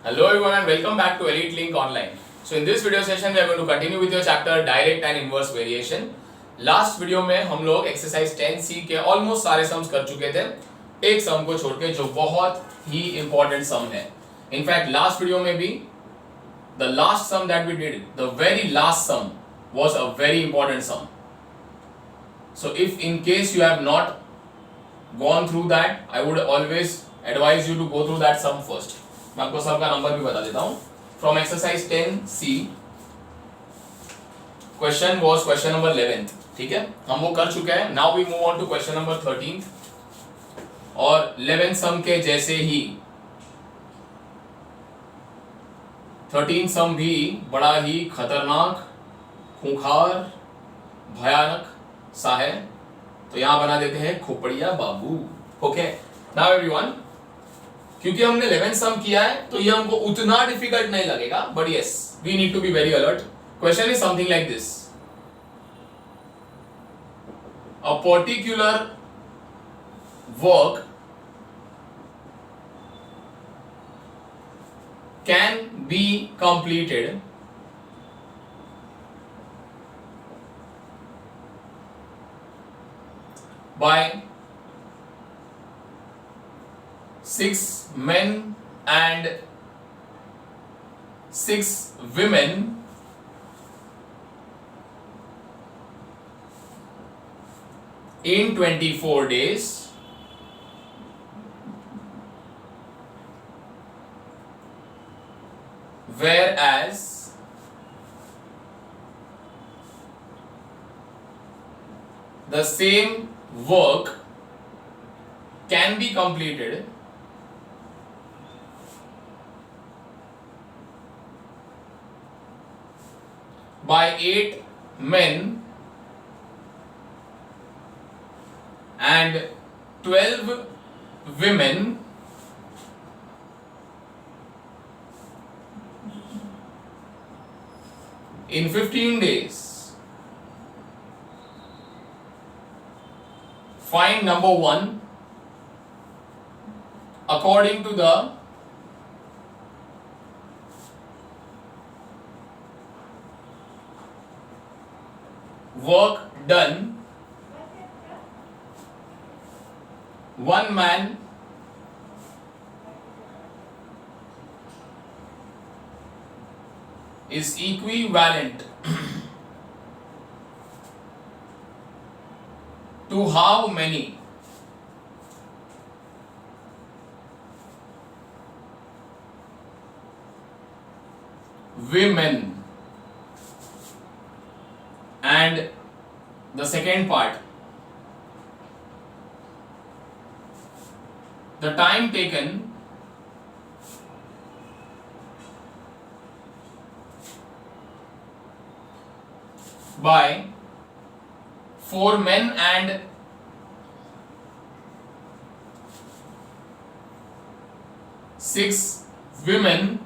Hello everyone and welcome back to Elite Link Online. So in this video session we are going to continue with your chapter direct and inverse variation. Last video में हम लोग exercise 10C के almost सारे sums कर चुके थे, एक sum को छोड़ के जो बहुत ही important sum है. In fact last video में भी the last sum that we did, the very last sum was a very important sum. So if in case you have not gone through that, I would always advise you to go through that sum first. मैं आपको सब का number भी बता देता हूं. From exercise 10C question was question number 11th. ठीक है, हम वो कर चुके हैं. Now we move on to question number 13th और 11th सम के जैसे ही 13th सम भी बड़ा ही खतरनाक, खूंखार, भयानक सा है. तो यहां बना देते हैं खोपड़िया बाबू. ओके, नाउ एवरीवन, क्योंकि हमने 11th सम किया है तो ये हमको उतना डिफिकल्ट नहीं लगेगा, but yes we need to be very alert. Question is something like this. A particular work can be completed by 6 men and 6 women in 24 days, whereas the same work can be completed by 8 men and 12 women in 15 days. Find number 1 according to the work done. One man is equivalent to how many women? And the second part, the time taken by 4 men and 6 women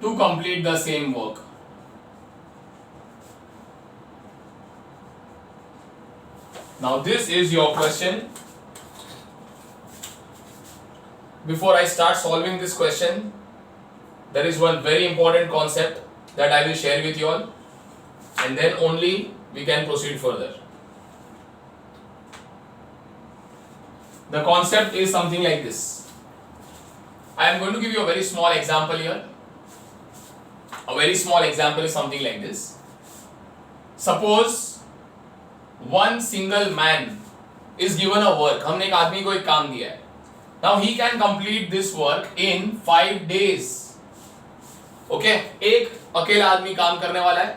to complete the same work. Now this is your question. Before I start solving this question, there is one very important concept that I will share with you all, and then only we can proceed further. The concept is something like this. I am going to give you a very small example here. A very small example is something like this. Suppose one single man is given a work. हमने एक आदमी को एक काम दिया है. Now he can complete this work in 5 days. Okay? एक अकेला आदमी काम करने वाला है,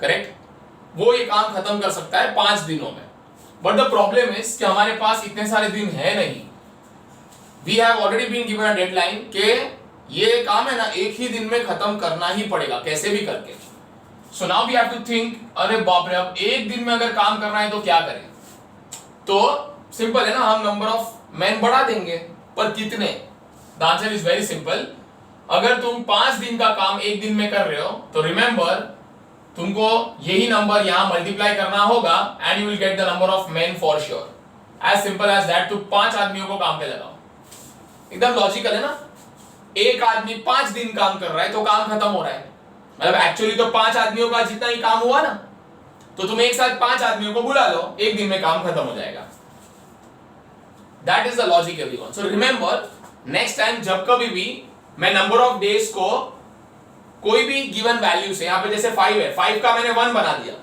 correct? वो ये काम खत्म कर सकता है 5 दिनों में. But the problem is कि हमारे पास इतने सारे दिन है नहीं. We have already been given a deadline कि ये काम है ना एक ही दिन में खत्म करना ही पड़ेगा कैसे भी करके. So now we have to think, अरे बाप रे, अब एक दिन में अगर काम करना है तो क्या करें? तो सिंपल है ना, हम नंबर ऑफ मैन बढ़ा देंगे, पर कितने? The answer is very simple. अगर तुम 5 दिन का काम एक दिन में कर रहे हो तो रिमेंबर तुमको यही नंबर यहां मल्टीप्लाई करना होगा and you will get the number of men for sure. As simple as that, तो 5 आदमियों को काम पे लगाओ, एकदम लॉजिकल है ना। एक आदमी 5 दिन काम कर रहा है तो काम खत्म हो रहा है, मतलब एक्चुअली तो 5 आदमियों का जितना ही काम हुआ ना, तो तुम एक साथ 5 आदमियों को बुला लो, एक दिन में काम खत्म हो जाएगा। That is the logic everyone. So remember, next time जब कभी भी मैं नंबर ऑफ डेज को कोई भी गिवन वैल्यू से, यहां पे जैसे 5 है, 5 का मैंने 1 बना दिया,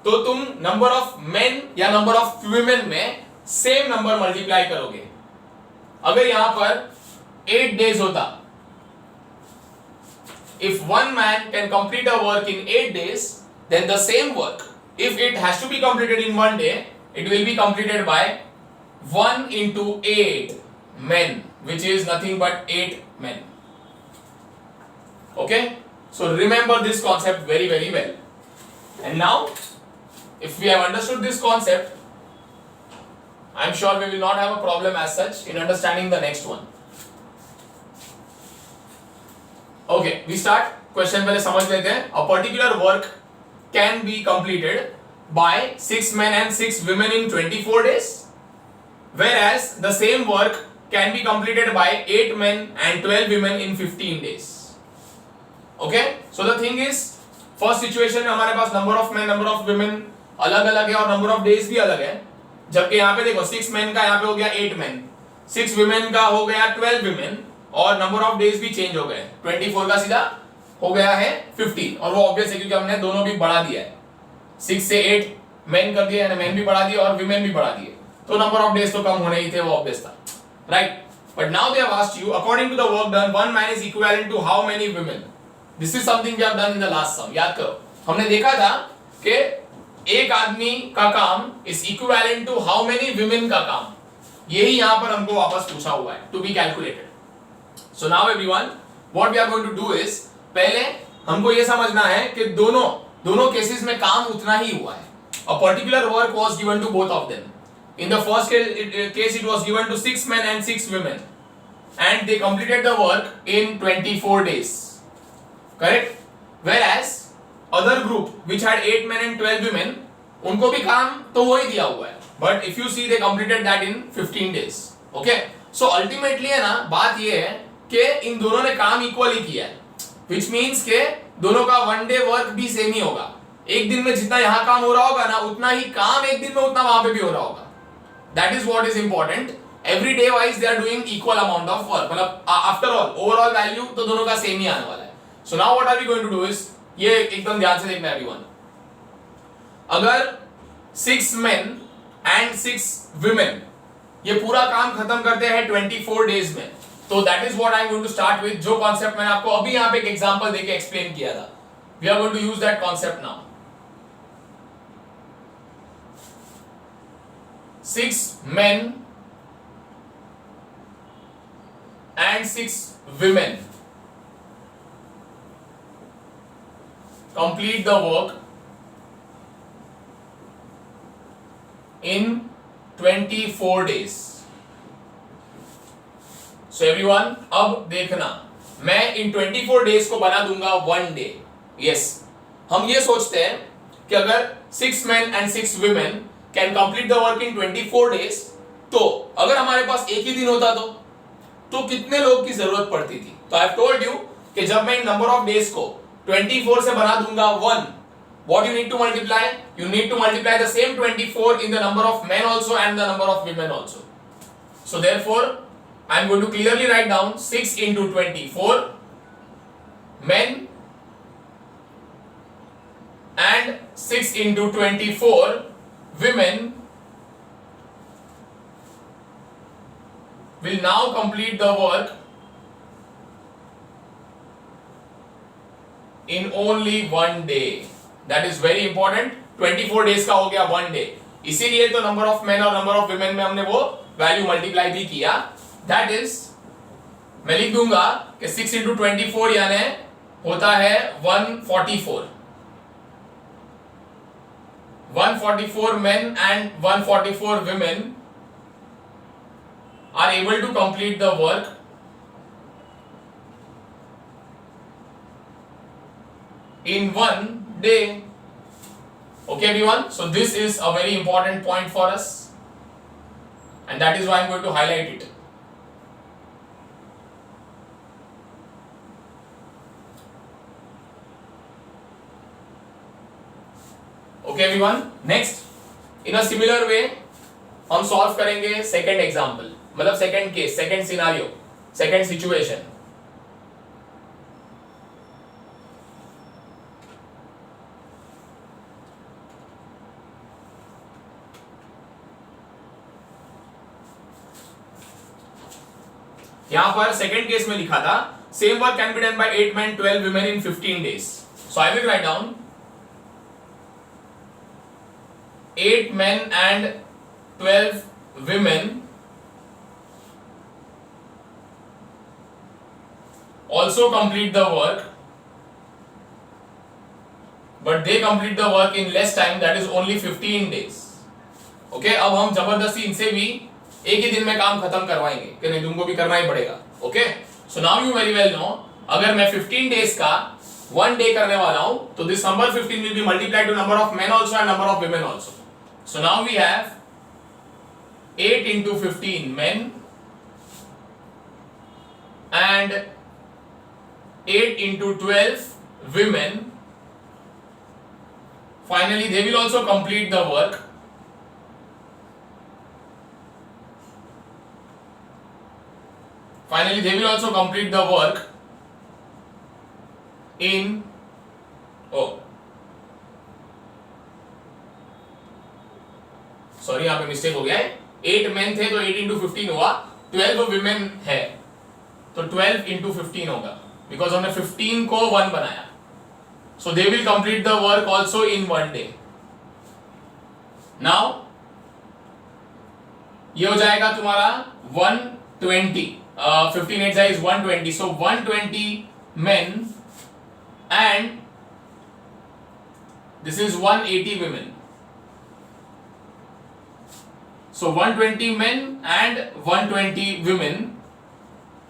तो तुम नंबर ऑफ मेन या नंबर ऑफ वुमेन में सेम नंबर मल्टीप्लाई करोगे। अगर यहां पर 8 डेज होता, if one man can complete a work in 8 days, then the same work, if it has to be completed in 1 day, it will be completed by 1 into 8 men, which is nothing but 8 men. Okay, so remember this concept very very well. And now if we have understood this concept, I am sure we will not have a problem as such in understanding the next one. Okay, we start. Question पहले समझ लेते हैं. A particular work can be completed by 6 men and 6 women in 24 days, whereas the same work can be completed by 8 men and 12 women in 15 days. Okay, so the thing is, first situation में हमारे पास number of men, number of women अलग अलग है और number of days भी अलग है, जबकि यहाँ पे देखो 6 men का यहाँ पे हो गया 8 men, 6 women का हो गया 12 women, और नंबर ऑफ डेज भी चेंज हो गए, 24 का सीधा हो गया है 15, और वो ऑब्वियस है क्योंकि हमने दोनों भी बढ़ा दिया है, 6 से 8 मेन कर दिया, यानी मेन भी बढ़ा दिया और विमेन भी बढ़ा दिए, तो नंबर ऑफ डेज तो कम होने ही थे, वो ऑब्वियस था, right. But now they have asked you, according to the work done, one man is equivalent to how many women. This is something we have done in the last some. याद करो, हमने देखा था कि एक आदमी का काम is equivalent to how many women का काम, यही यहां पर हमको वापस पूछा हुआ है, to be calculated. So now everyone, what we are going to do is, पहले हमको ये समझना है कि दोनों केसेस में काम उतना ही हुआ है। A particular work was given to both of them. In the first case it was given to 6 men and 6 women, and they completed the work in 24 days. Correct? Whereas other group which had 8 men and 12 women, उनको भी काम तो वही दिया हुआ है, but if you see they completed that in 15 days. Okay? So ultimately है ना, बात ये है कि इन दोनों ने काम इक्वली किया है, which means के दोनों का 1 डे वर्क भी सेम ही होगा। एक दिन में जितना यहाँ काम हो रहा होगा ना, उतना ही काम एक दिन में उतना वहां पे भी हो रहा होगा। That is what is important. Every day wise they are doing equal amount of work, मतलब after all overall value तो दोनों का सेम ही आने वाला है। So now what are we going to do is, ये एकदम ध्यान से देखना everyone। अगर 6 men and 6 women ये पूरा काम खत्म करते हैं 24 डेज में, तो that is what I am going to start with. जो कॉन्सेप्ट मैंने आपको अभी यहां पे एक एग्जांपल देके एक्सप्लेन किया था, we are going to use that concept now. 6 men and 6 women complete the work in 24 days. So everyone, अब देखना, मैं इन 24 डेज को बना दूंगा 1 डे। यस, हम ये सोचते हैं कि अगर 6 men and 6 women can complete the work in 24 days, तो अगर हमारे पास एक ही दिन होता तो कितने लोग की जरूरत पड़ती थी। तो आई हैव टोल्ड यू कि जब मैं इन नंबर ऑफ डेज को 24 से बना दूंगा 1, what you need to multiply? You need to multiply the same 24 in the number of men also and the number of women also. So therefore I am going to clearly write down 6 into 24 men and 6 into 24 women will now complete the work in only 1 day. That is very important. 24 days का हो गया 1 day, इसीलिए तो number of main और number of women में हमने वो value multiply भी किया। दैट इज, मैं लिख दूंगा कि 6 इंटू 24 यानी होता है 144। 144 men and 144 women are able to complete the work in 1 day. Okay everyone, so this is a very important point for us. and that is why I'm going to highlight it. Okay everyone, next in a similar way हम solve करेंगे second example, मतलब second case, second scenario, second situation. यहां पर second case में लिखा था same work can be done by 8 men 12 women in 15 days. So I will write down 8 men and 12 women also complete the work, but they complete the work in less time, that is only 15 days. Okay, अब हम जबरदस्ती इनसे भी एक ही दिन में काम खत्म करवाएंगे कि नहीं, तुमको भी करना ही पड़ेगा. Okay, so now you very well know, अगर मैं 15 डेज का 1 डे करने वाला हूं तो this number 15 will be multiplied to number of men also and number of women also. So now we have 8 into 15 men and 8 into 12 women. Finally they will also complete the work. Finally they will also complete the work in sorry यहां पे mistake हो गया है. 8 main थे तो 8 into 15 हुआ, 12 women है तो 12 into 15 होगा, बिकॉज हमने 15 को 1 बनाया. So they will complete the work also in 1 day. Now ये हो जाएगा तुम्हारा 120. 15 8 is 120, so 120 men and this is 180 women. So 120 men and 120 women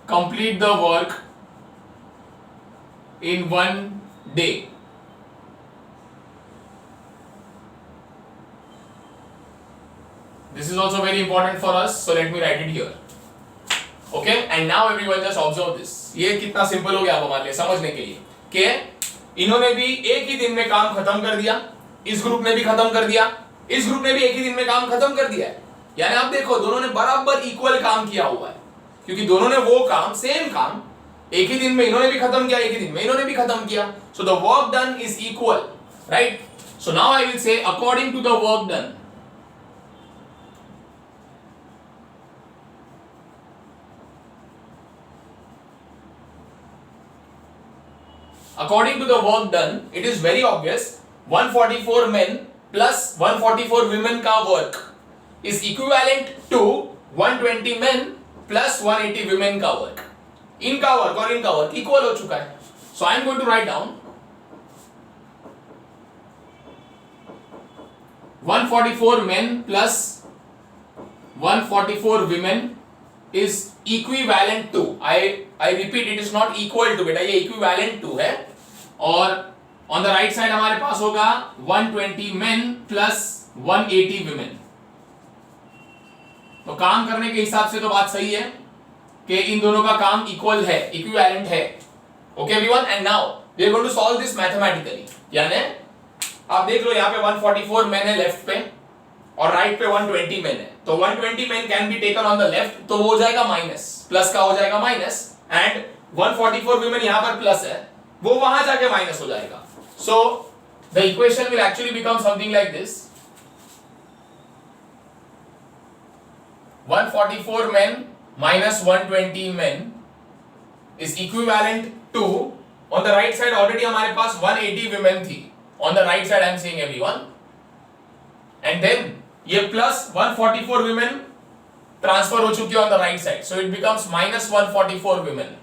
complete the work in 1 day. This is also very important for us, so let me write it here. Okay, and now everyone just observe this. ये कितना simple हो गया अब हमारे लिए समझने के लिए कि इन्होंने भी एक ही दिन में काम खत्म कर दिया, इस ग्रुप ने भी खत्म कर दिया, इस ग्रुप ने भी एक ही दिन में काम खत्म कर दिया है. यानी आप देखो दोनों ने बराबर इक्वल काम किया हुआ है, क्योंकि दोनों ने वो काम, सेम काम एक ही दिन में इन्होंने भी खत्म किया, एक ही दिन में इन्होंने भी खत्म किया. So the work done is equal, right? So now I will say according to the work done, according to the work done, it is very obvious 144 men plus 144 women का work is equivalent to 120 men plus 180 women का work. इनका work और इनका work equal हो चुका है. So I am going to write down 144 men plus 144 women is equivalent to, I repeat, it is not equal to, बेटा ये equivalent to है. और on the right side हमारे पास होगा 120 men plus 180 women. तो काम करने के हिसाब से तो बात सही है कि इन दोनों का काम इक्वल है, इक्विवेलेंट है. Okay everyone, and now we are going to solve this mathematically. यानी आप देख लो यहाँ पे 144 men है लेफ्ट पे और राइट पे 120 men है, तो 120 men can be taken on the left, तो वो हो जाएगा माइनस, प्लस का हो जाएगा माइनस, एंड 144 women यहाँ पर प्लस है, वो वहां जाके माइनस हो जाएगा. So the equation will actually become something like this. 144 men minus 120 men is equivalent to, on the right side already हमारे पास 180 women थी, on the right side I am saying everyone, and then ये plus 144 women transfer हो चुकी है on the right side, so it becomes minus 144 women.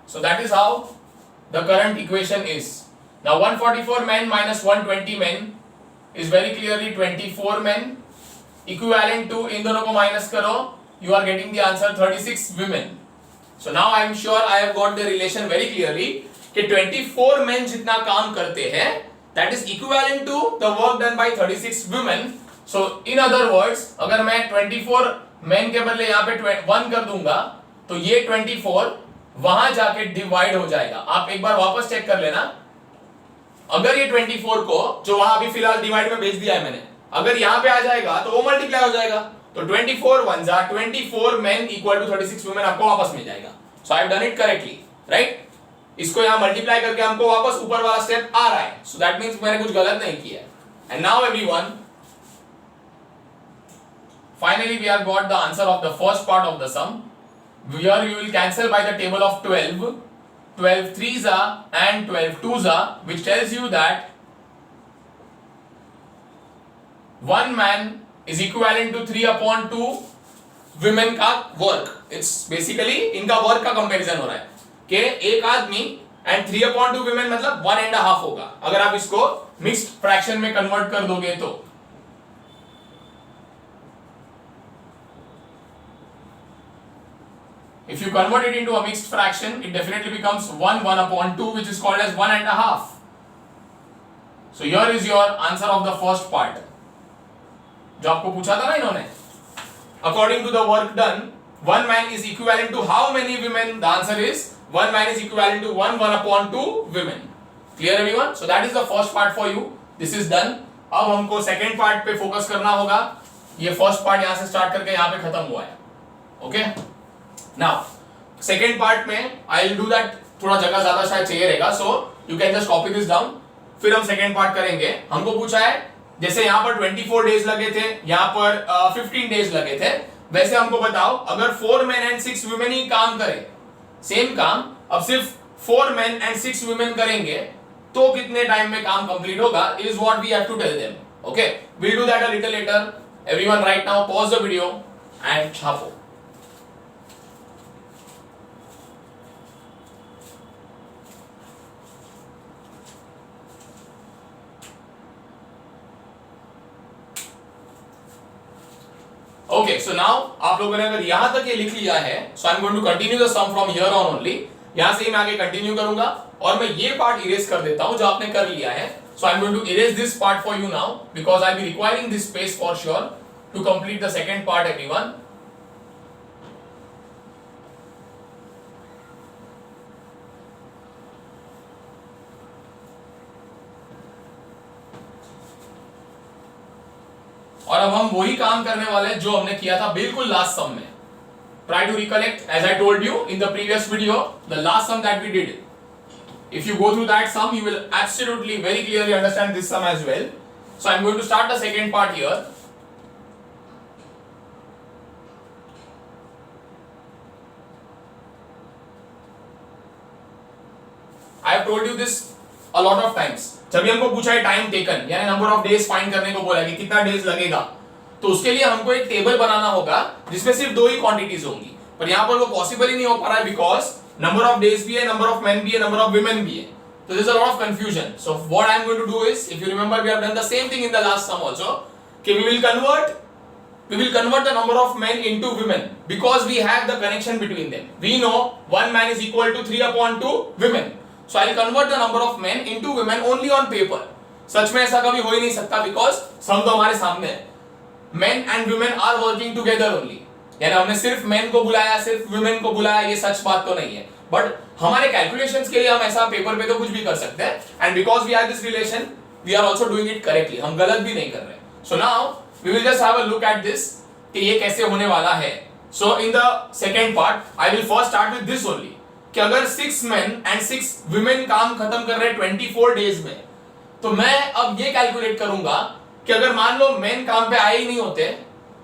So that is how the current equation is. Now 144 men minus 120 men is very clearly 24 men, equivalent to, इन दोनों को minus करो, you are getting the answer 36 women. So now I am sure I have got the relation very clearly कि 24 men जितना काम करते हैं that is equivalent to the work done by 36 women. So in other words अगर मैं 24 man के बदले यहाँ पे 1 कर दूंगा तो ये 24 वहां जाके डिवाइड हो जाएगा। आप एक बार वापस चेक कर लेना, अगर ये 24 को जो वहां अभी फिलहाल डिवाइड में भेज दिया है मैंने, अगर यहां पे आ जाएगा तो वो मल्टीप्लाई हो जाएगा। तो 24 1 जा 24 men इक्वल टू 36 वुमेन आपको वापस मिल जाएगा। So I have done it correctly, right. इसको यहां मल्टीप्लाई करके हमको वापस ऊपर वाला स्टेप आ रहा है। सो दैट मींस मैंने कुछ गलत नहीं किया। And now everyone, finally we have got the answer of the first part of the sum. Here you will cancel by the table of 12 3s are and 12 2s are, which tells you that one man is equivalent to 3/2 women का work. It's basically इनका work का comparison हो रहा है कि एक आदमी and 3/2 women मतलब 1.5 होगा अगर आप इसको mixed fraction में convert कर दोगे तो। If you convert it into a mixed fraction, it definitely becomes 1/2, which is called as 1.5. So here is your answer of the first part. जो आपको पूछा था ना इन्होंने, according to the work done, one man is equivalent to how many women? The answer is one man is equivalent to 1/2 women. Clear everyone? So that is the first part for you. This is done. अब हमको second part पे focus करना होगा। ये first part यहाँ से start करके यहाँ पे खत्म हुआ है। Okay? Now, second part में I will do that, थोड़ा जगह ज्यादा शायद चाहिए रहेगा, so you can just copy this down. फिर हम second part करेंगे। हमको पूछा है जैसे यहाँ पर 24 days लगे थे, यहाँ पर 15 days लगे थे, वैसे हमको बताओ अगर 4 men and 6 women ही काम करें, सेम काम अब सिर्फ 4 men and 6 women करेंगे तो कितने टाइम में काम कंप्लीट होगा, is what we have to tell them. Okay, we'll do that a little later. Everyone right now pause the video and छापो। Okay, so now आप लोगों ने अगर यहां तक ये लिख लिया है, so I'm going to continue the sum from here on only. यहां से ही मैं आगे कंटिन्यू करूंगा और मैं ये पार्ट इरेज कर देता हूं जो आपने कर लिया है। So I'm going to erase this part for you now because I'll be requiring this space for sure to complete the second part, everyone. और अब हम वही काम करने वाले हैं जो हमने किया था बिल्कुल लास्ट सम में। Try to recollect, as I told you in the previous video, the last sum that we did. If you go through that sum, you will absolutely very clearly understand this sum as well. So I'm going to start the second part here. I have told you this a lot of times. जब भी हमको पूछा है time taken यानी number of days find करने को बोला है कि कितना डेज लगेगा, तो उसके लिए हमको एक टेबल बनाना होगा जिसमें सिर्फ 2 ही क्वांटिटीज होंगी, पर यहाँ पर वो पॉसिबल ही नहीं हो पा रहा है बिकॉज नंबर ऑफ डेज भी है, नंबर ऑफ मेन भी है, नंबर ऑफ विमेन भी है, तो there is a lot of confusion. So what I am going to do is, if you remember we have done the same thing in the last sum also, कि we will convert the number of men into women because we have the connection between them. We know one man is equal to 3/2 women. So I'll convert the number of men into women only on paper. सच में ऐसा कभी हो ही नहीं सकता because सम तो हमारे सामने है। Men and women are working together only. यानी हमने सिर्फ men को बुलाया, सिर्फ women को बुलाया, ये सच बात तो नहीं है। बट हमारे कैलकुलेशंस के लिए हम ऐसा पेपर पे तो कुछ भी कर सकते हैं, and because we have this relation, we are also doing it correctly. हम गलत भी नहीं कर रहे। So now we will just have a look at this कि ये कैसे होने वाला है। So in the second part, I will first start with this only कि अगर 6 men and 6 women काम खत्म कर रहे हैं 24 days में, तो मैं अब ये कैलकुलेट करूंगा कि अगर मान लो मेन काम पे आए ही नहीं होते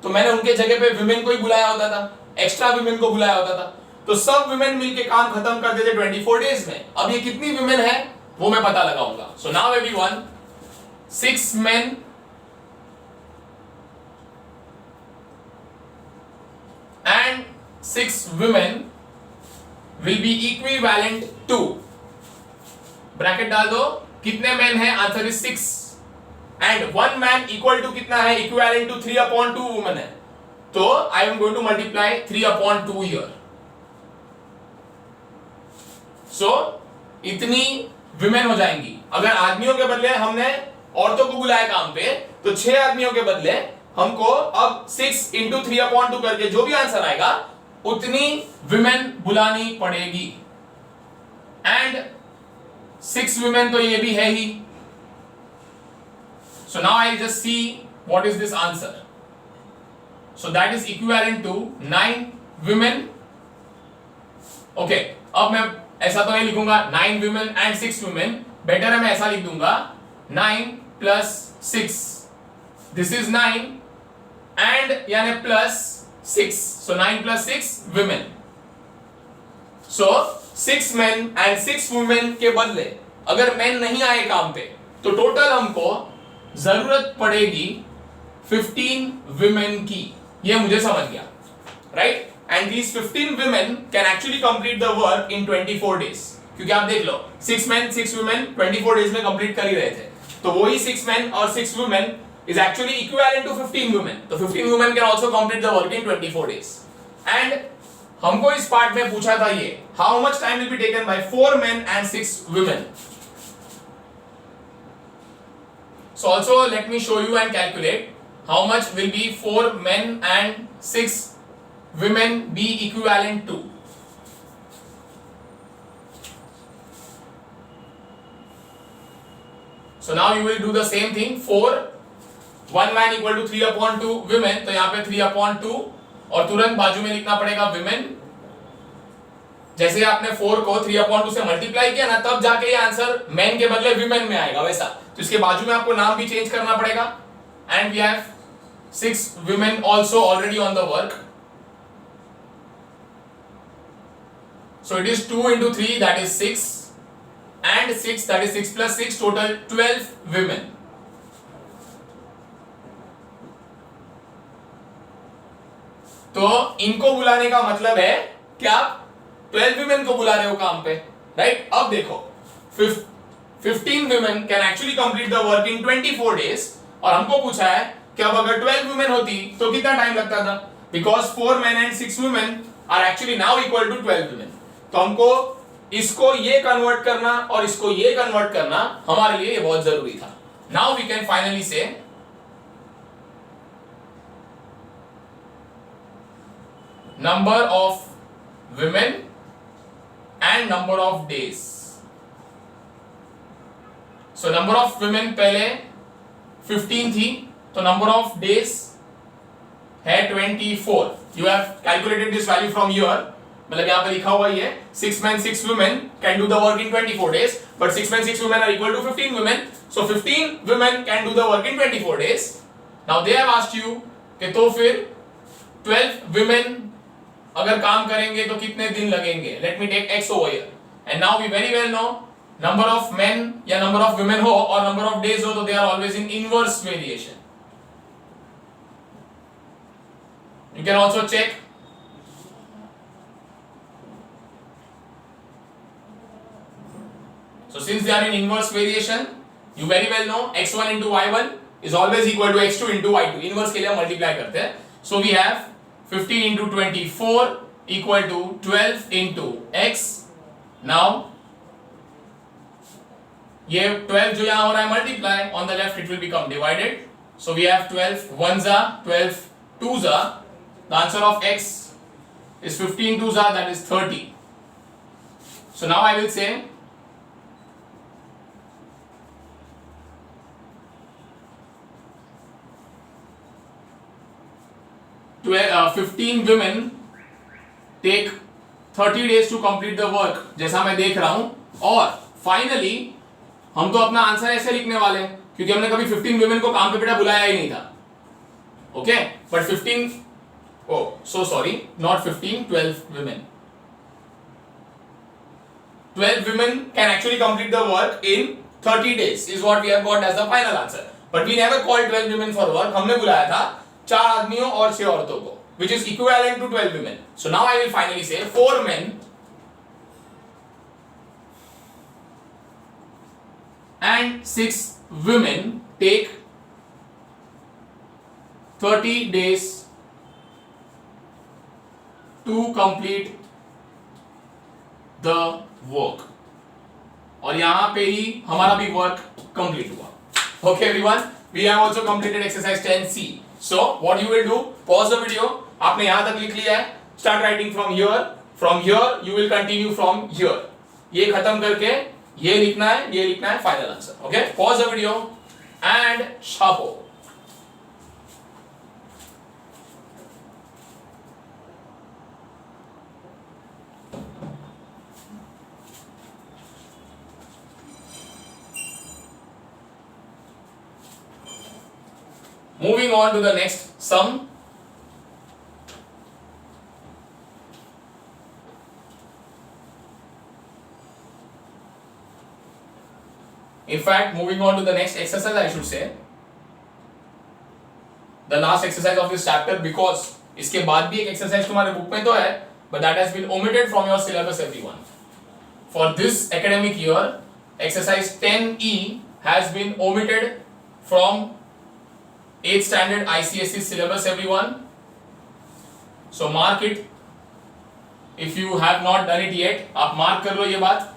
तो मैंने उनके जगह पे विमेन को ही बुलाया होता था, एक्स्ट्रा विमेन को बुलाया होता था, तो सब विमेन मिलके काम खत्म कर देते 24 डेज में। अब ये कितनी विमेन है वो मैं पता लगाऊंगा। So now everyone, 6 men and 6 women will be equivalent to, bracket डाल दो, कितने मैन है, answer is 6 and 1 man equal to कितना है, इक्विवेलेंट टू 3/2 वुमेन है, तो I am going to multiply 3/2 here. So इतनी विमेन हो जाएंगी। अगर आदमियों के बदले हमने औरतों को बुलाया काम पे, तो 6 आदमियों के बदले हमको अब 6 इंटू 3/2 करके जो भी आंसर आएगा उतनी विमेन बुलानी पड़ेगी, एंड 6 विमेन तो ये भी है ही. So now I just see what is this answer. So that is equivalent to 9 women. Okay, अब मैं ऐसा तो नहीं लिखूंगा 9 विमेन एंड 6 विमेन, बेटर है मैं ऐसा लिख दूंगा 9 प्लस 6, दिस इज 9 एंड यानी plus 6, so 9 plus 6 women. So 6 main and 6 women के बदले अगर मेन नहीं आए काम पे तो टोटल हमको जरूरत पड़ेगी 15 विमेन की. ये मुझे समझ गया, right? And these 15 women can actually complete the work in 24 days, क्योंकि आप देख लो 6 मेन 6 वुमेन 24 डेज में कंप्लीट कर ही रहे थे, तो वही 6 मेन और 6 women is actually equivalent to 15 women. So 15 women can also complete the work in 24 days. And हमको इस पार्ट में पूछा था ये how much time will be taken by 4 men and 6 women. So also let me show you and calculate how much will be 4 men and 6 women be equivalent to. So now you will do the same thing. 1 man equal to 3/2 women, तो यहाँ पे 3/2 और तुरंत बाजू में लिखना पड़ेगा women. जैसे आपने 4 को 3/2 से मल्टीप्लाई किया ना, तब जाके ये आंसर मैन के बदले विमेन में आएगा वैसा. तो इसके बाजू में आपको नाम भी चेंज करना पड़ेगा. And we have 6 women also already on the work. So it is 2 into 3 that is 6 and 6 that is 6 plus 6 total 12 women. तो इनको बुलाने का मतलब है कि आप 12 विमेन को बुला रहे हो काम पे, राइट? अब देखो 15 women can actually complete the work in 24 days, और हमको पूछा है कि अब अगर 12 विमेन होती तो कितना टाइम लगता था, because 4 men and 6 women are actually now equal to 12 women. तो हमको इसको ये कन्वर्ट करना और इसको ये कन्वर्ट करना हमारे लिए ये बहुत जरूरी था. नाउ वी कैन फाइनली से number of women and number of days. So number of women पहले 15 थी, तो number of days है 24. You have calculated this value from here. मतलब यहाँ पे लिखा हुआ ही है 6 men 6 women can do the work in 24 days, but 6 men 6 women are equal to 15 women. So 15 women can do the work in 24 days. Now they have asked you कि तो फिर 12 women अगर काम करेंगे तो कितने दिन लगेंगे. Let me take x over here, and now we very well know number of men या नंबर ऑफ वुमेन हो और नंबर ऑफ डेज हो तो they are always in inverse variation. You can also check. So since they are in inverse variation, you very well know x1 into y1 is always equal to x2 into y2. Inverse के लिए हम multiply करते हैं. So we have 15 into 24 equal to 12 into x. Now ये 12 जो यहाँ हो रहा है multiply, on the left it will become divided. So we have 12 ones are 12 twos are. The answer of x is 15 twos are, that is 30. So now I will say 15 women take 30 days to complete the work, जैसा मैं देख रहा हूं. और finally हम तो अपना answer ऐसे लिखने वाले हैं क्योंकि हमने कभी 15 women को काम पे बेटा बुलाया ही नहीं था. Okay, but 15 so sorry, not 15, 12 women. 12 women can actually complete the work in 30 days is what we have got as the final answer. But we never called 12 women for work. हमने बुलाया था 4 आदमियों और 6 औरतों को, which is equivalent to 12 women. So now I will finally say 4 men and 6 women take 30 days to complete the work. और यहां पे ही हमारा भी वर्क कंप्लीट हुआ. Okay everyone, we have also completed exercise 10C. So what you will do, pause the video, आपने यहां तक लिख लिया है, start writing from here you will continue from here, ये खत्म करके ये लिखना है final answer. Okay, pause the video and छापो. Moving on to the next sum. In fact, moving on to the next exercise, I should say, the last exercise of this chapter, because इसके बाद भी एक exercise तुम्हारे book में तो है, but that has been omitted from your syllabus, everyone. For this academic year, exercise 10E has been omitted from 8th standard ICSE syllabus, everyone. So mark it. If you have not done it yet, आप mark कर लो ये बात.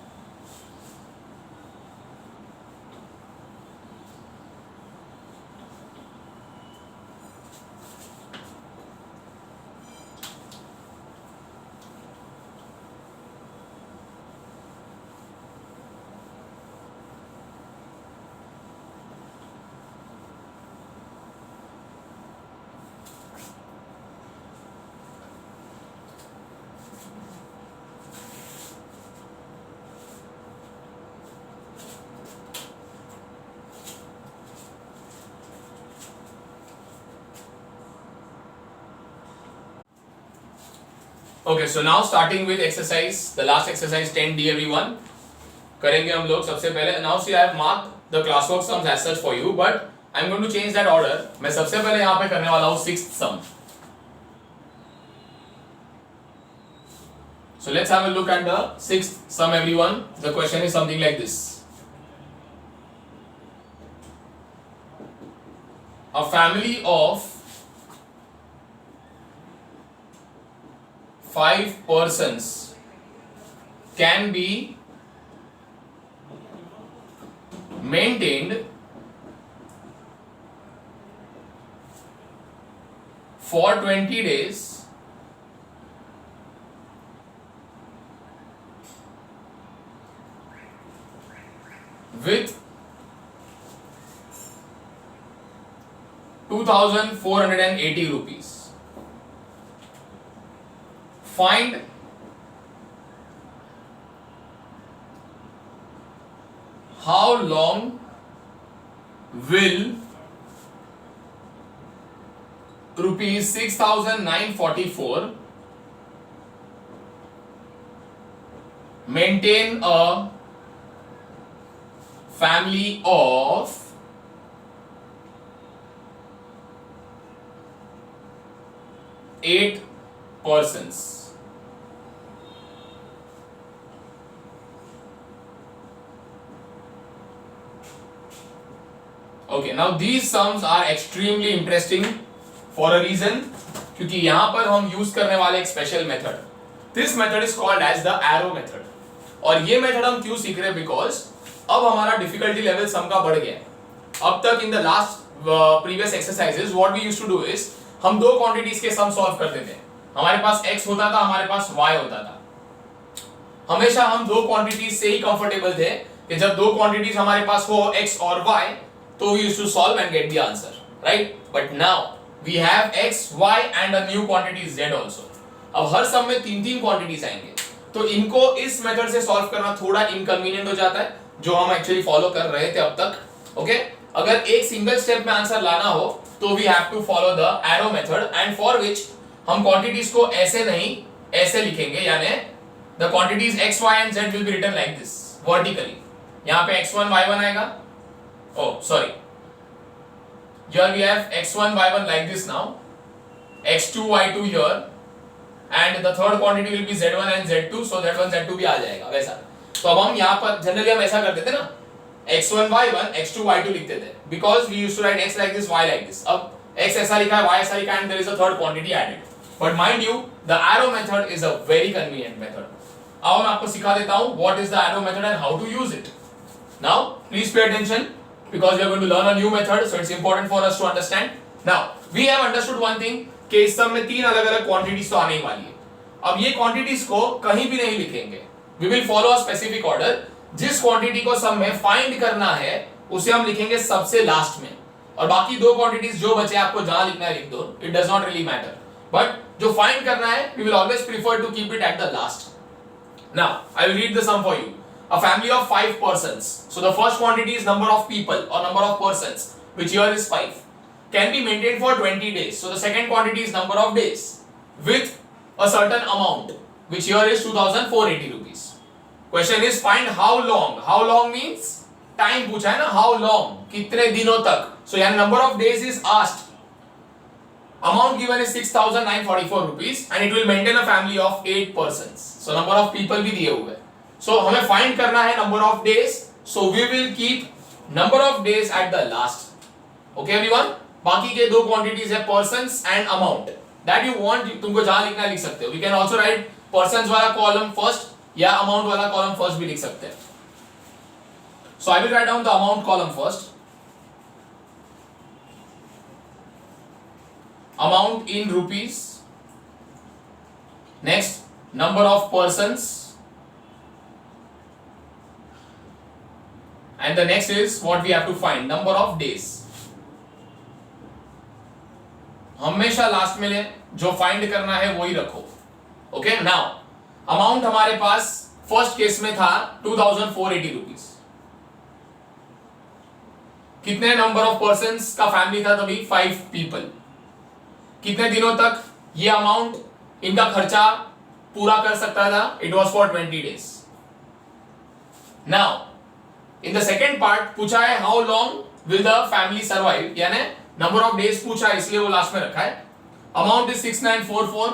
Okay, so now starting with exercise, the last exercise 10D, everyone. करेंगे हम लोग सबसे पहले. Now see, I have marked the classwork sums as such for you, but I'm going to change that order. मैं सबसे पहले यहाँ पे करने वाला हूँ 6th sum. So let's have a look at the 6th sum, everyone. The question is something like this. A family of 5 persons can be maintained for 20 days with 2,480 rupees. Find how long will rupees 6,944 maintain a family of 8 persons. Okay, now these sums are extremely interesting for a reason, क्योंकि यहाँ पर हम use करने वाले एक special method. This method is called as the arrow method. और ये method हम क्यों सीख रहे हैं? बिकॉज अब हमारा डिफिकल्टी लेवल सम का बढ़ गया है. अब तक in the last previous exercises what we used to do is हम दो क्वांटिटीज के सम सॉल्व करते थे. हमारे पास x होता था, हमारे पास y होता था. हमेशा हम दो क्वांटिटीज से ही कंफर्टेबल थे कि जब दो क्वांटिटीज हमारे पास हो x और y तो we used to solve and get the answer, right? But now we have x, y and a new quantity z also. अब हर सम में तीन तीन क्वांटिटीज आएंगे तो इनको इस मेथड से सॉल्व करना थोड़ा इनकन्वीनियंट हो जाता है, जो हम एक्चुअली फॉलो कर रहे थे अब तक. ओके, अगर एक सिंगल स्टेप में आंसर लाना हो तो we have to follow the arrow method, and for which हम क्वांटिटीज को ऐसे नहीं ऐसे लिखेंगे, यानी the quantities x, y and z will be written like this vertically. यहाँ पे x1 y1 आएगा. Oh, sorry. Here we have x1 y1 like this now, x2 y2 here, and the third quantity will be z1 and z2, so z1 z2 भी आ जाएगा वैसा. तो अब हम यहाँ पर जनरली हम ऐसा करते थे ना, x1 y1 x2 y2 लिखते थे, because we used to write x like this, y like this. अब x ऐसा लिखा है, y ऐसा लिखा है, and there is a third quantity added. But mind you, the arrow method is a very convenient method. अब मैं आपको सिखा देता हूँ what is the arrow method and how to use it. Now please pay attention because we are going to learn a new method, so it's important for us to understand. Now we have understood one thing कि इस सब में तीन अलग अलग quantities तो आने ही वाली है। अब ये क्वांटिटीज को कहीं भी नहीं लिखेंगे, we will follow a specific order. जिस क्वांटिटी को सब में फाइंड करना है उसे हम लिखेंगे सबसे लास्ट में, और बाकी दो क्वांटिटीज जो बचे आपको जहां लिखना है लिख दो, it does not really matter, but जो फाइंड करना है we will always prefer to keep it at the last. Now, I will read the sum for you. A family of 5 persons. So the first quantity is number of people or number of persons, which here is 5. Can be maintained for 20 days. So the second quantity is number of days with a certain amount, which here is 2480 rupees. Question is find how long. How long means time पूछा है ना, how long, कितने दिनों तक. So यहाँ number of days is asked. Amount given is 6,944 rupees and it will maintain a family of 8 persons. So number of people भी दिए हुए. So हमें find करना है number of days. So we will keep number of days at the last. Okay everyone? बाकी के दो quantities है persons and amount. That you want, तुमको जहाँ लिखना है लिख सकते हो. We can also write persons वाला column first या amount वाला column first भी लिख सकते हैं. So I will write down the amount column first. Amount in rupees. Next, number of persons. And the next is what we have to find, number of days. हमेशा last में ले, जो find करना है वही रखो. ओके, नाउ अमाउंट हमारे पास first case में था 2480 रुपीज. कितने नंबर ऑफ पर्संस का फैमिली था तभी? 5 पीपल. कितने दिनों तक ये अमाउंट इनका खर्चा पूरा कर सकता था? It was for 20 days. Now in the second part पूछा है how long will the family survive, यानी नंबर ऑफ डेज पूछा है इसलिए वो लास्ट में रखा है. Amount is 6944.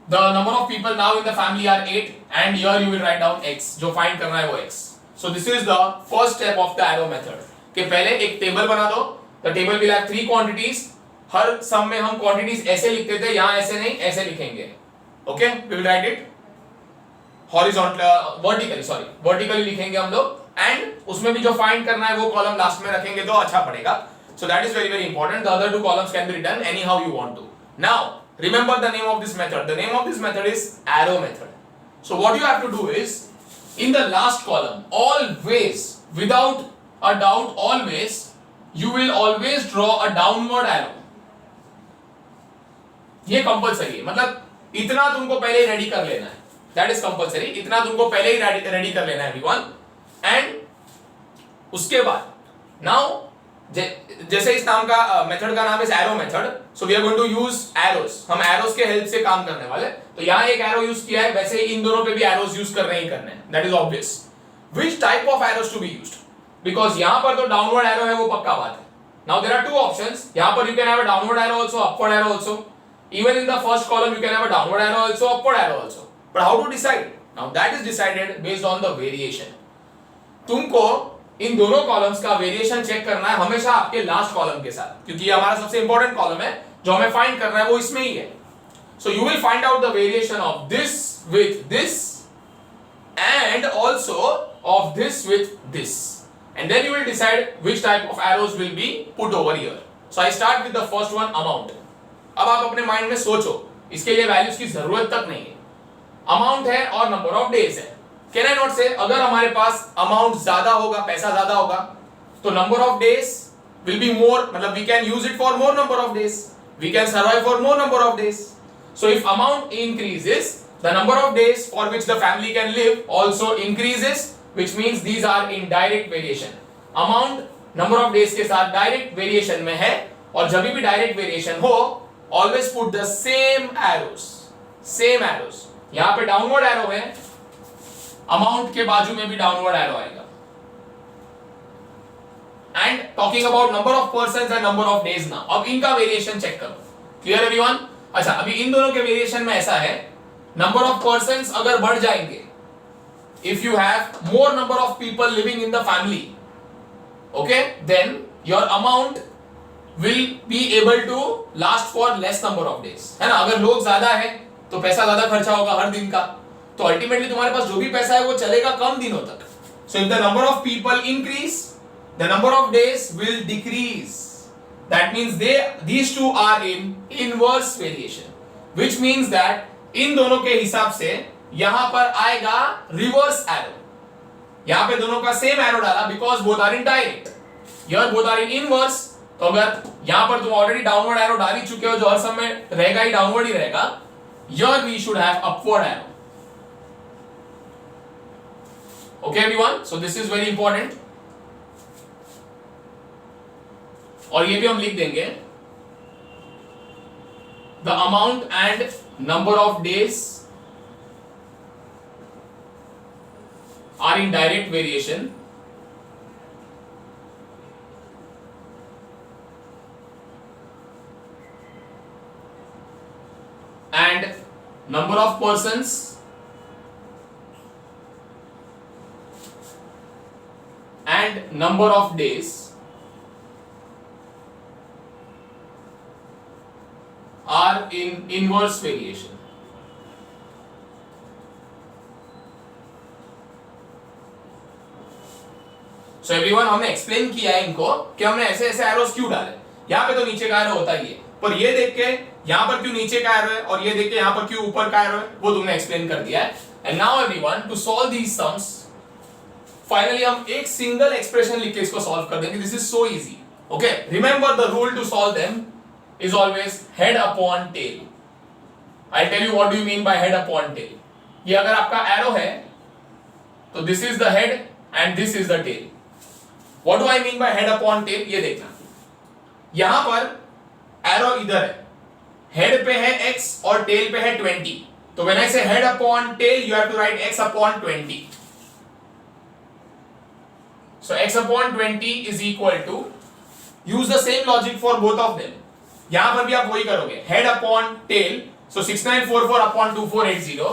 The number of people now in the family are 8 and here you will write down x. जो फाइंड करना है वो x. So this is the first step of the arrow method कि पहले एक टेबल बना दो. The table will have 3 quantities. हर सम में हम quantities ऐसे लिखते थे, यहाँ ऐसे नहीं, ऐसे लिखेंगे. Okay, we will write it vertically लिखेंगे हम लोग, and उसमें भी जो find करना है वो column last में रखेंगे तो अच्छा पड़ेगा. So that is very very important. The other two columns can be written anyhow you want to. Now remember the name of this method. The name of this method is arrow method. So what you have to do is in the last column, always without a doubt, always you will always draw a downward arrow. ये compulsory है, मतलब इतना तुमको पहले ही ready कर लेना है. That is compulsory. इतना तुमको पहले ही रेडी कर लेना है एवरीवन. एंड उसके बाद नाउ जैसे इस नाम का मेथड का नाम है arrow method, so we are going to use arrows. हम एरोस के हेल्प से काम करने वाले. तो यहाँ एक एरो यूज किया है, वैसे इन दोनों पे भी एरोस यूज करने ही करने हैं. That is obvious. Which type of arrows to be used? Because यहां पर तो डाउनवर्ड एरो है वो पक्का बात है. Now there are 2 options. यहां पर you can have a downward arrow also, upward arrow also. Even in the first column you can have a downward arrow also, upward arrow also. But how to decide? Now that is decided based on the variation. तुमको इन दोनों columns का variation check करना है हमेशा आपके last column के साथ, क्योंकि ये हमारा सबसे इंपॉर्टेंट कॉलम है. जो हमें फाइंड करना है वो इसमें ही है. So you will find out the variation of this with this and also of this with this, and then you will decide which type of arrows will be put over here. So I start with the first one, amount. अब आप अपने mind में सोचो, इसके लिए values की जरूरत तक नहीं है. अमाउंट है और नंबर ऑफ डेज है. कैन आई नॉट से अगर हमारे पास अमाउंट ज्यादा होगा, पैसा ज्यादा होगा, तो number of days will be more, मतलब we can use it for more number of days, we can survive for more number of days. So if amount increases, the number of days for which the family can live also increases, which means these are in direct variation. Amount number of days के साथ direct variation में है, और जब भी direct variation हो, always put the same arrows. Same arrows. यहाँ पे downward arrow है, amount के बाजू में भी downward arrow आएगा. And talking about number of persons and number of days now. अब इनका variation check करो. Clear everyone? अच्छा, अभी इन दोनों के वेरिएशन में ऐसा है, नंबर ऑफ पर्सन्स अगर बढ़ जाएंगे, if you have more number of people living in the family, okay, then your amount will be able to last for less number of days, है ना. अगर लोग ज्यादा है तो पैसा ज्यादा खर्चा होगा हर दिन का, तो अल्टीमेटली तुम्हारे पास जो भी पैसा है वो चलेगा कम दिनों तक. So if the number of people increase, the number of days will decrease. That means these two are in inverse variation, which means that इन दोनों के हिसाब से यहां पर आएगा रिवर्स एरो. यहां पे दोनों का सेम एरो डाला because both are in direct, here both are in inverse. तो अगर यहां पर तुम ऑलरेडी डाउनवर्ड एरो डाल ही चुके हो जो हर समय रहेगा ही डाउनवर्ड ही रहेगा, here we should have upward arrow. Okay everyone, so this is very important. और ये भी हम लिख देंगे, the amount and number of days are in direct variation and number of persons and number of days are in inverse variation. So everyone, हमने explain किया है इनको कि हमने ऐसे ऐसे एरोस क्यों डाले. यहाँ पे तो नीचे का एरो होता ही है, पर ये देख के यहाँ पर क्यों नीचे का एरो है और ये देख के यहाँ पर क्यों ऊपर का एरो है, वो तुमने एक्सप्लेन कर दिया है. And now everyone, to solve these sums, finally हम एक सिंगल एक्सप्रेशन लिख के इसको सॉल्व कर देंगे. This is so easy. Okay, remember the rule to solve them is always head upon tail. I tell you what do you mean by head upon tail. ये अगर आपका एरो है तो this is the head and this is the tail. What do I mean by head upon tail, ये देखना. यहां पर arrow इधर है, हेड पे है x और टेल पे है 20. तो when I say head upon tail you have to write x upon 20. So x upon 20 is equal to, use the same logic for both of them. यहां पर भी आप वही करोगे, head upon tail. So 6944 upon 2480,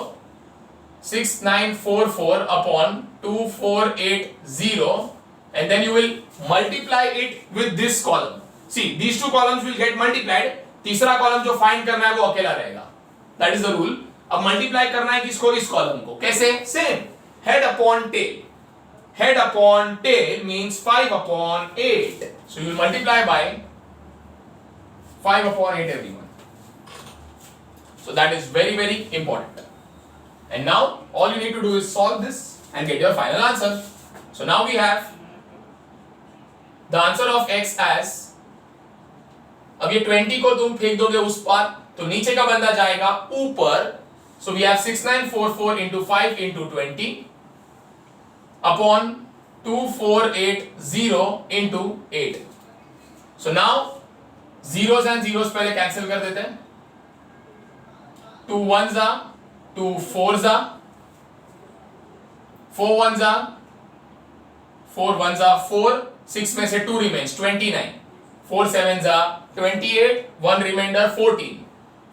6944 upon 2480, and then you will multiply it with this column. See, these two columns will get multiplied. तीसरा column जो find करना है वो अकेला रहेगा. That is the rule. अब मल्टीप्लाई करना है किसको, इस कॉलम को. कैसे? Same, head upon tail. Head upon tail means 5 upon 8. So you will multiply by 5 upon 8 everyone. So that is very very important. And now all you need to do is solve this and get your final answer. So now we have the answer of x as, अब ये 20 को तुम फेंक दोगे उस पार तो नीचे का बंदा जाएगा ऊपर. So we have 6944 into 5 into 20 upon 2480 into 8. So now zeros and zeros पहले कैंसिल कर देते हैं. 2 ones are 2 fours are 4 ones are 4 ones are 4. 6 में से 2 remains 29. 4 sevens are 28. 1 remainder 14.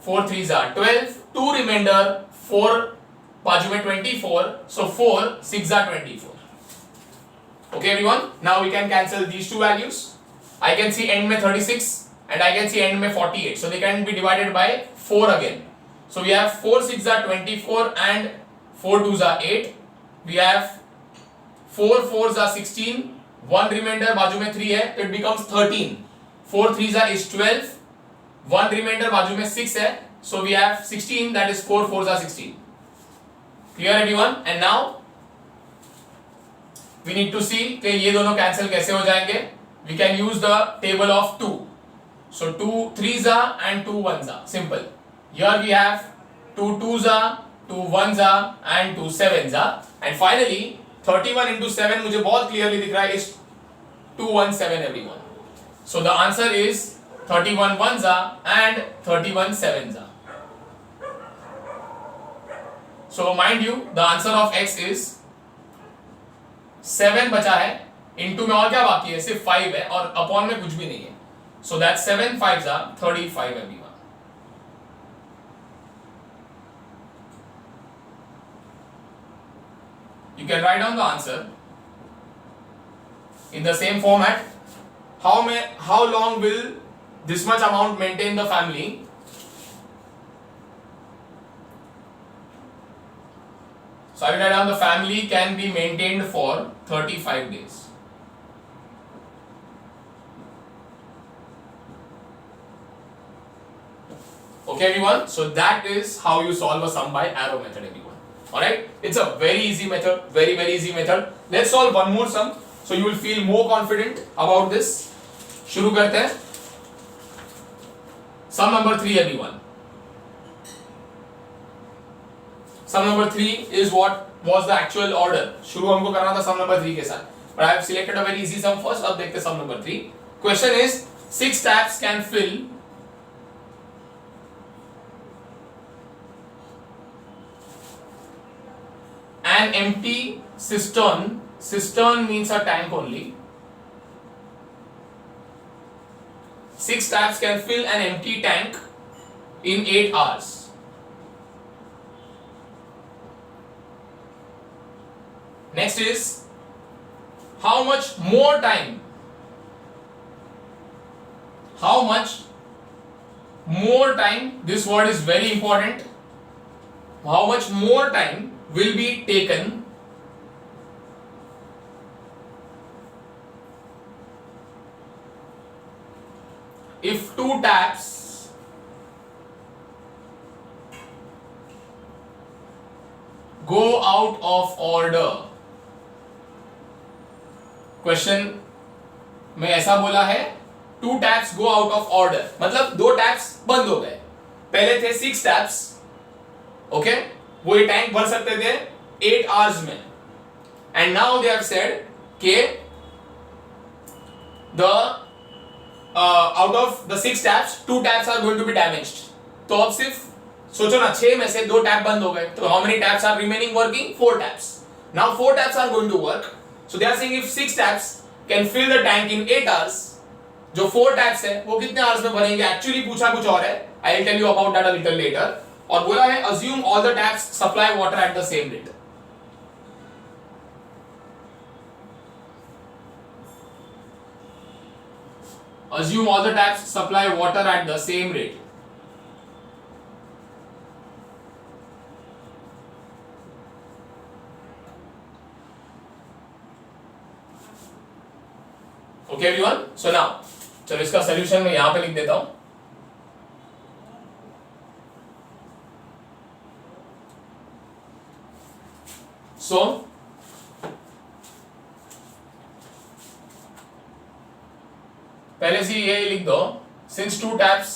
4 threes are 12. 2 remainder 4 बाजू में 24. So 4 6 are 24. Okay everyone. Now we can cancel these two values. I can see end में 36 and I can see end में 48. So they can be divided by 4 again. So we have 4 6 are 24 and 4 2s are 8. We have 4 4s are 16. 1 remainder बाजू में 3 है तो it becomes 13. 4 3s are is 12. 1 remainder बाजू में 6 है so we have 16, that is 4 4s are 16. Clear everyone? And now we need to see कि ये दोनों कैंसिल कैसे हो जाएंगे. We can use the table of 2. So 2 3s are and 2 1s are. Simple. Here we have 2 2s are, 2 1s are and 2 7s are. And finally 31 into 7 मुझे बहुत clearly दिख रहा है is 217 everyone. So the answer is 31 ones are and 31 sevens are. So mind you, the answer of x is 7 बचा है. Into में और क्या बाकी है, सिर्फ 5 है और अपॉन में कुछ भी नहीं है. So that 7 5s are 35 everyone. You can write down the answer in the same format. How long will this much amount maintain the family? So I will write down the family can be maintained for 35 days. Okay everyone, so that is how you solve a sum by arrow method everyone. Alright, it's a very easy method, very easy method. Let's solve one more sum so you will feel more confident about this. शुरू करते हैं. Sum number 3 everyone. Sum number 3 is what was the actual order. शुरू हमको करना था sum number 3 के साथ. But I have selected a very easy sum first. अब देखते हैं sum number 3. Question is 6 taps can fill an empty cistern. Cistern means a tank only. 6 taps can fill an empty tank in 8 hours. Next is how much more time? How much more time? This word is very important. How much more time will be taken if 2 taps go out of order? Question में ऐसा बोला है 2 taps go out of order, मतलब 2 taps बंद हो गए. पहले थे 6 taps, ओके, वो ये टैंक भर सकते थे 8 hours में. And now they have said के the out of the 6 taps 2 taps are going to be damaged. तो अब सिर्फ सोचो ना, 6 में से 2 टैप बंद हो गए, तो how many taps are remaining working? 4 taps. Now 4 taps are going to work. So they are saying if 6 taps can fill the tank in 8 hours, जो 4 taps है वो कितने hours में भरेंगे? Actually पूछा कुछ और है. I will tell you about that a little later. और बोला है assume all the taps supply water at the same rate. Assume all the taps supply water at the same rate. Okay everyone, so now चलो इसका solution मैं यहां पे लिख देता हूं. So पहले से ये लिख दो, since 2 taps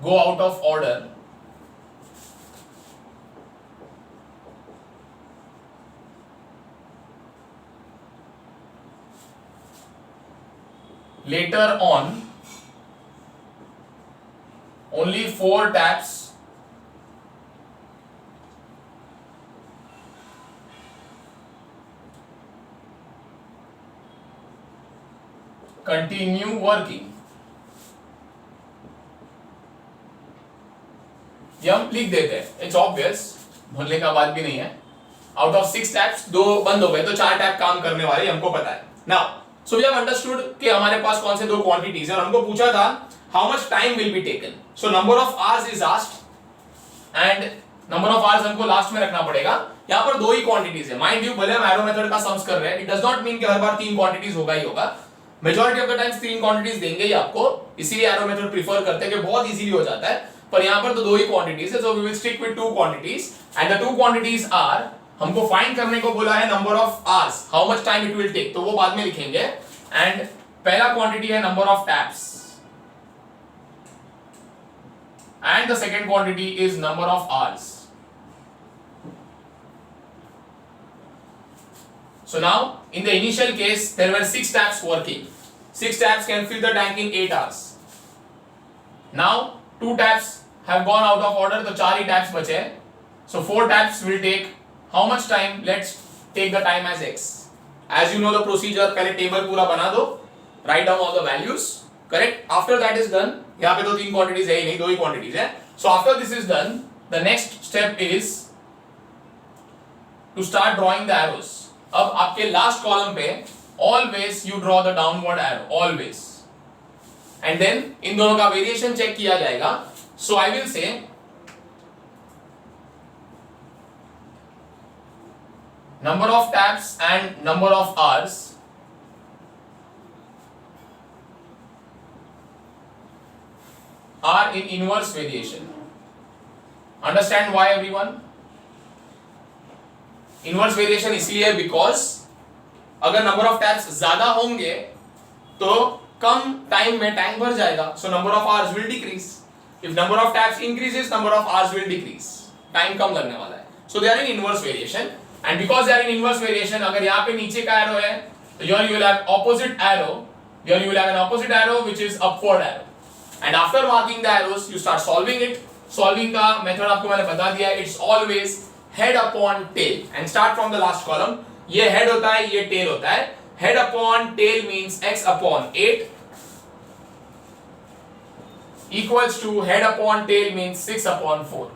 go out of order, later on only 4 taps continue working. ये हम लिख देते हैं, इट्स ऑब्वियस, भूलने का बात भी नहीं है. आउट ऑफ 6 टैप्स 2 बंद हो गए तो 4 टैप काम करने वाले, हमको पता है. Now so we have understood कि हमारे पास कौन से 2 क्वांटिटीज है और हमको पूछा था how much time will be taken. So number of hours is asked and number of hours हमको लास्ट में रखना पड़ेगा. यहाँ पर 2 ही क्वांटिटीज है. माइंड यू, भले हम एरो मेथड का सम्स कर रहे हैं, इट डज नॉट मीन कि हर बार 3 क्वांटिटीज होगा ही होगा. Majority of the times 3 quantities देंगे ही आपको, इसीलिए एरो मेथड प्रीफर करते हैं कि बहुत इजीली हो जाता है. पर यहाँ पर तो 2 ही क्वांटिटीज है, so we will stick with 2 quantities and the 2 quantities are, हमको फाइंड करने को बोला है number of hours, how much time it will take, तो वो बाद में लिखेंगे. एंड पहला क्वांटिटी है number of taps and the second quantity is number of hours. So now in the initial case there were 6 taps working. 6 taps can fill the tank in 8 hours. Now 2 taps have gone out of order, तो 4 ही taps बचे. So 4 taps will take how much time? Let's take the time as x. As you know the procedure, पहले table पूरा बना दो, write down all the values, correct? After that is done, यहाँ पे तो 3 quantities है ही नहीं, 2 ही quantities है. So after this is done, the next step is to start drawing the arrows. अब आपके लास्ट कॉलम पे always you draw the downward arrow, always, and then in दोनों का वेरिएशन चेक किया जाएगा. So I will say number of taps and number of hours are in inverse variation. Understand why everyone? Inverse variation इसलिए because अगर number of taps ज्यादा होंगे तो कम टाइम में टैंक भर जाएगा, so number of hours will decrease. If number of taps increases, number of hours will decrease, time कम लगने वाला है. So they are in inverse variation, and because they are in inverse variation, अगर यहाँ पे नीचे का एरो है तो here you will have opposite arrow, here you will have an opposite arrow which is upward arrow, and after marking the arrows you start solving it. Solving का method आपको मैंने बता दिया है, it's always head upon tail, and start from the last column. ये head होता है, ये tail होता है. Head upon tail means x upon 8 equals to head upon tail means 6 upon 4.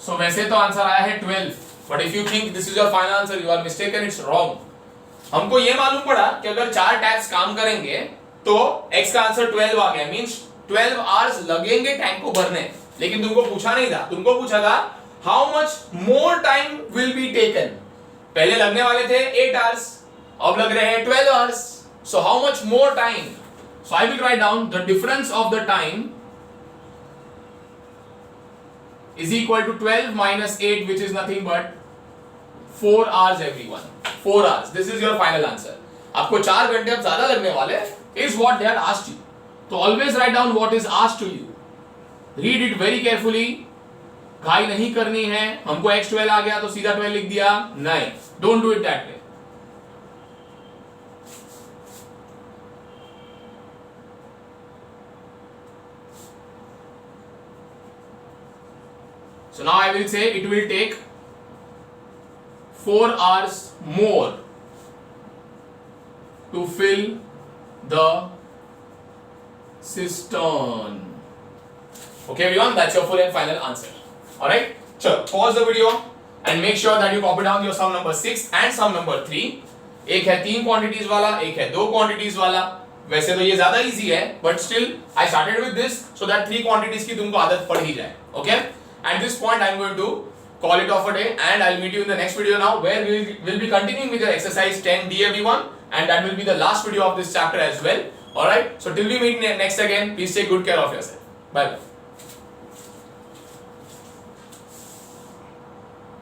So वैसे तो आंसर आया है 12, but if you think this is your final answer, you are mistaken, it's wrong. हमको ये मालूम पड़ा कि अगर 4 टैप्स काम करेंगे तो x का आंसर 12 आ गया, मींस 12 आवर्स लगेंगे टैंक को भरने. लेकिन तुमको पूछा नहीं था, तुमको पूछा था how much more time will be taken. पहले लगने वाले थे 8 आवर्स, अब लग रहे हैं 12 hours. So how much more time? So I will write down the difference of the time is equal to 12 minus 8, which is nothing but 4 hours everyone. 4 hours. This is your final answer. आपको 4 घंटे अब ज्यादा लगने वाले is what they had asked you. तो always write down what is asked to you. Read it very carefully. घाई नहीं करनी है. हमको x12 आ गया तो सीधा 12 लिख दिया, नहीं. Don't do it that way. So now I will say it will take 4 hours more to fill the cistern. Okay everyone, that's your full and final answer. Alright, so pause the video and make sure that you copy down your sum number 6 and sum number 3. एक है 3 quantities वाला, एक है 2 quantities वाला. वैसे तो ये ज्यादा इजी है, but still I started with this so that 3 quantities की तुमको आदत पड़ ही जाए. Okay? At this point, I am going to call it off a day, and I'll meet you in the next video now, where we will be continuing with the exercise 10D everyone, and that will be the last video of this chapter as well. Alright, so till we meet next again, please take good care of yourself. Bye bye.